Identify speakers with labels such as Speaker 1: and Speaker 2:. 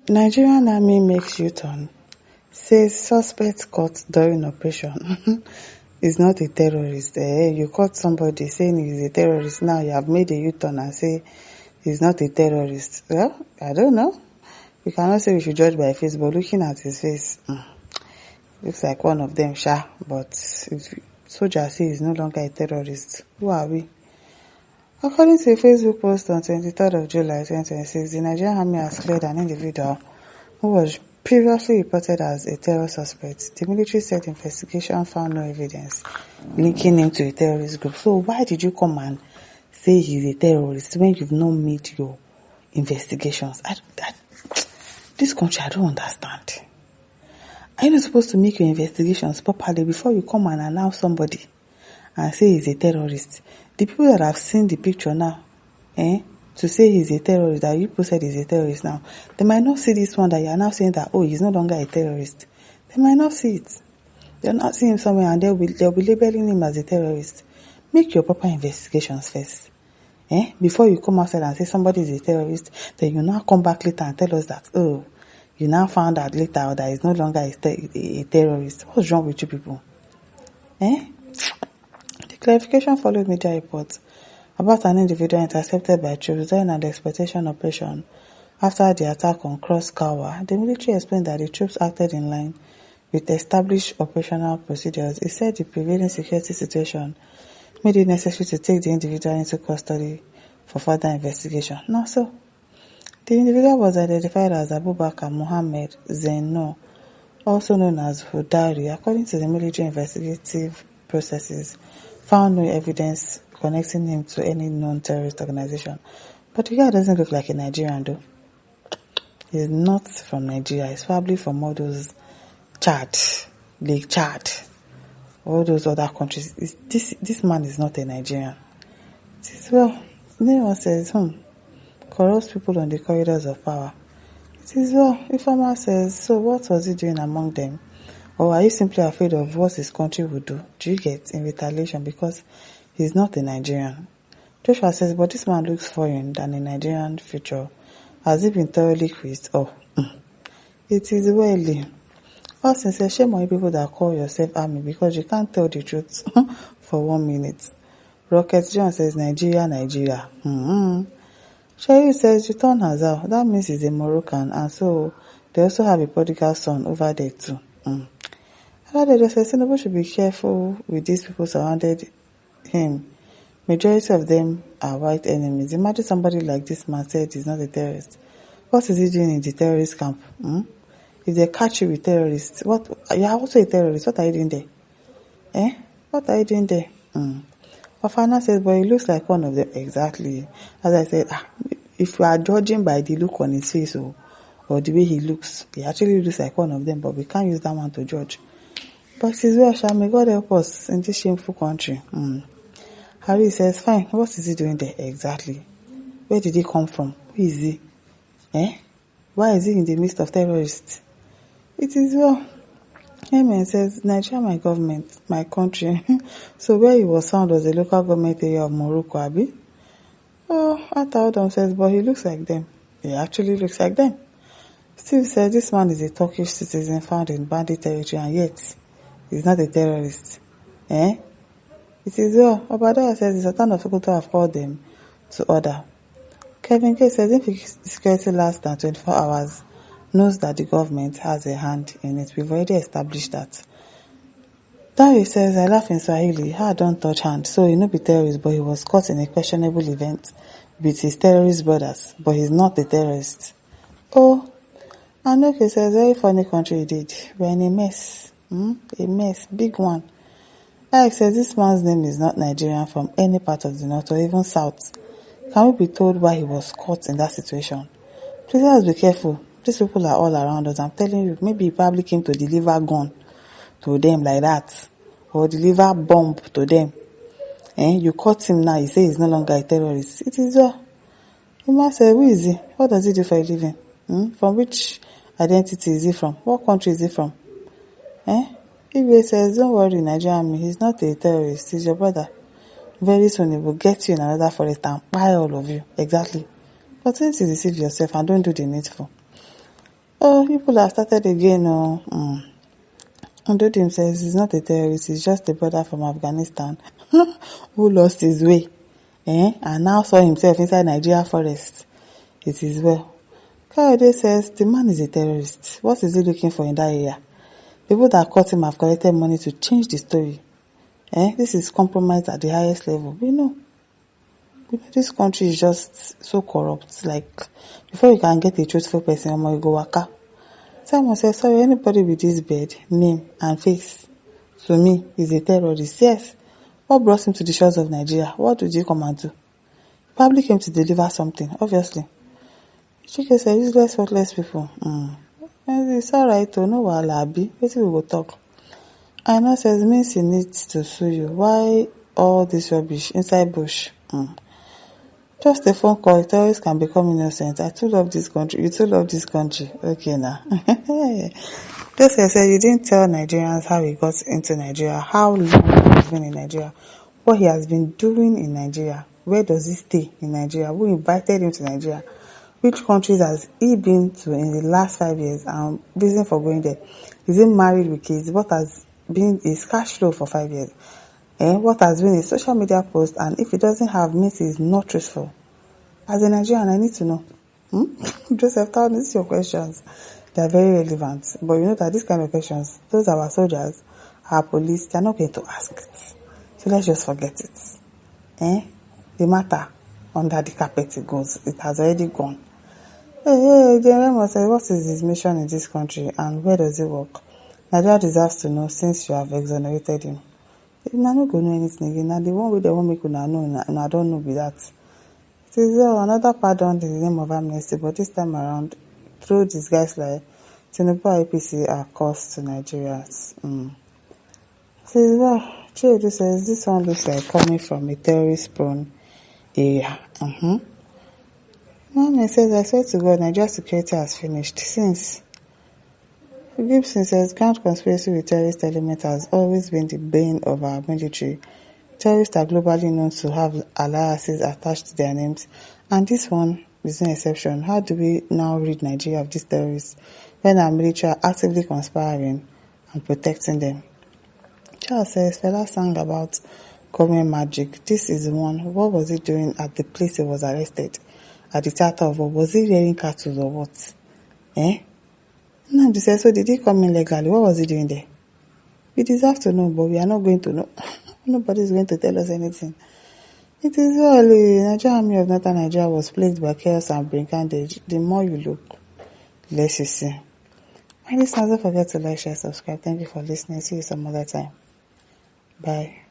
Speaker 1: Nigerian Army makes U-turn, says suspect caught during operation is not a terrorist. You caught somebody saying he's a terrorist, now you have made a U-turn and say he's not a terrorist. Well, I don't know. We cannot say we should judge by face, but looking at his face, looks like one of them, sha. But if soldier say he's no longer a terrorist, who are we? According to a Facebook post on 23rd of July 2026, the Nigerian Army has cleared an individual who was previously reported as a terror suspect. The military said investigation found no evidence linking him to a terrorist group. So why did you come and say he's a terrorist when you've not made your investigations? This country, I don't understand. Are you not supposed to make your investigations properly before you come and announce somebody and say he's a terrorist? The people that have seen the picture now, to say he's a terrorist, that you people said he's a terrorist now, they might not see this one that you are now saying that, he's no longer a terrorist. They might not see it. They'll not see him somewhere and they'll be labeling him as a terrorist. Make your proper investigations first. Before you come outside and say somebody is a terrorist, then you now come back later and tell us that, you now found out later that he's no longer a terrorist. What's wrong with you people? The clarification followed media reports about an individual intercepted by troops during an exploitation operation after the attack on Cross Kawa. The military explained that the troops acted in line with established operational procedures. It said the prevailing security situation made it necessary to take the individual into custody for further investigation. Now, so the individual was identified as Abubakar Mohammed Zeno, also known as Hudari. According to the military investigative processes, found no evidence connecting him to any known terrorist organization. But the guy doesn't look like a Nigerian though. He's not from Nigeria. He's probably from all those Chad, Lake Chad, all those other countries. This man is not a Nigerian. It is well. Anyone says, corrupts people on the corridors of power. It is well. Informer says, so what was he doing among them? Or are you simply afraid of what his country would do? Do you get in retaliation because he's not a Nigerian? Joshua says, but this man looks foreign than a Nigerian feature. Has he been thoroughly quizzed? It is well. Austin says, shame on you people that call yourself army because you can't tell the truth for 1 minute. Rocket John says, Nigeria. Sherry says, return Hazal. That means he's a Moroccan, and so they also have a prodigal son over there too. They just say Tinubu should be careful with these people surrounded him. Majority of them are white enemies. Imagine somebody like this man said he's not a terrorist. What is he doing in the terrorist camp? If they catch you with terrorists, what? You are also a terrorist. What are you doing there? What are you doing there? Fafana says, but he looks like one of them. Exactly. As I said, if you are judging by the look on his face or the way he looks, he actually looks like one of them, but we can't use that one to judge. But it is well, may God help us in this shameful country. Harry says, fine, what is he doing there? Exactly. Where did he come from? Who is he? Why is he in the midst of terrorists? It is well. Amen says, Nigeria, my government, my country. So where he was found was a local government area of Morocco, Abi? Ataudom says, but he looks like them. He actually looks like them. Steve says, this man is a Turkish citizen found in bandit territory and yet he's not a terrorist. It is well. Obadiah says, the Sultan of Sokoto have called them to order. Kevin K says, if security lasts than 24 hours, knows that the government has a hand in it. We've already established that. David says, I laugh in Swahili. Don't touch hand. So he no be terrorist, but he was caught in a questionable event with his terrorist brothers, but he's not a terrorist. Anoke says, very funny country he did. We're in a mess. A mess. Big one. Alex says, this man's name is not Nigerian from any part of the north or even south. Can we be told why he was caught in that situation? Please let us be careful. These people are all around us. I'm telling you, maybe he probably came to deliver gun to them like that. Or deliver bomb to them. You caught him now, you say he's no longer a terrorist. It is well. You must say, who is he? What does he do for a living? From which identity is he from? What country is he from? Igwe says, don't worry, Nigerian, he's not a terrorist, he's your brother. Very soon he will get you in another forest and buy all of you. Exactly. But since you deceive yourself and don't do the needful. Oh, people have started again. Undo says he's not a terrorist, he's just a brother from Afghanistan who lost his way, and now saw himself inside Nigeria forest. It is well. Kayode says the man is a terrorist. What is he looking for in that area? People that caught him have collected money to change the story. This is compromise at the highest level. We know this country is just so corrupt. Like, before you can get a truthful person, you go waka. Someone says, sorry, anybody with this beard, name, and face, to me, is a terrorist. Yes. What brought him to the shores of Nigeria? What did he come and do? He probably came to deliver something, obviously. Chike says, useless, worthless people. It's alright, no wahala, abi. Wetin we go talk? Aina says, means he needs to sue you. Why all this rubbish inside bush? Just a phone call, terrorists can become innocent. I too love this country. You too love this country. Okay, now. Just I said, you didn't tell Nigerians how he got into Nigeria, how long he has been in Nigeria, what he has been doing in Nigeria, where does he stay in Nigeria, who invited him to Nigeria, which countries has he been to in the last 5 years, and reason for going there. Is he married with kids? What has been his cash flow for 5 years? What has been his social media post? And if he doesn't have, means he's not truthful. As a Nigerian, I need to know. Joseph, these are your questions. They are very relevant. But you know that these kind of questions, those are our soldiers, our police, they are not going to ask it. So let's just forget it. The matter under the carpet it goes. It has already gone. Jeremy said, what is his mission in this country and where does he work? Nigeria deserves to know since you have exonerated him. Una no go know anything again. Now the one way they won't make una know, I don't know be that. It is another pardon in the name of amnesty, but this time around, through disguise like Tinubu APC are cost to Nigerians. Chido says this one looks like coming from a terrorist-prone area. Mama says, I swear to God, Nigeria security has finished since. Gibson says, ground conspiracy with terrorist element has always been the bane of our military. Terrorists are globally known to have alliances attached to their names, and this one is no exception. How do we now rid Nigeria of these terrorists when our military are actively conspiring and protecting them? Charles says, Fela sang about government magic. This is one. What was he doing at the place he was arrested? At the theater of what? Was he rearing cattle or what? Nnamdi says, so did he come in legally? What was he doing there? We deserve to know, but we are not going to know. Nobody is going to tell us anything. It is early. Nigeria Army of Northern Nigeria was plagued by chaos and brigandage. The more you look, the less you see. My listeners, don't forget to like, share, subscribe. Thank you for listening. See you some other time. Bye.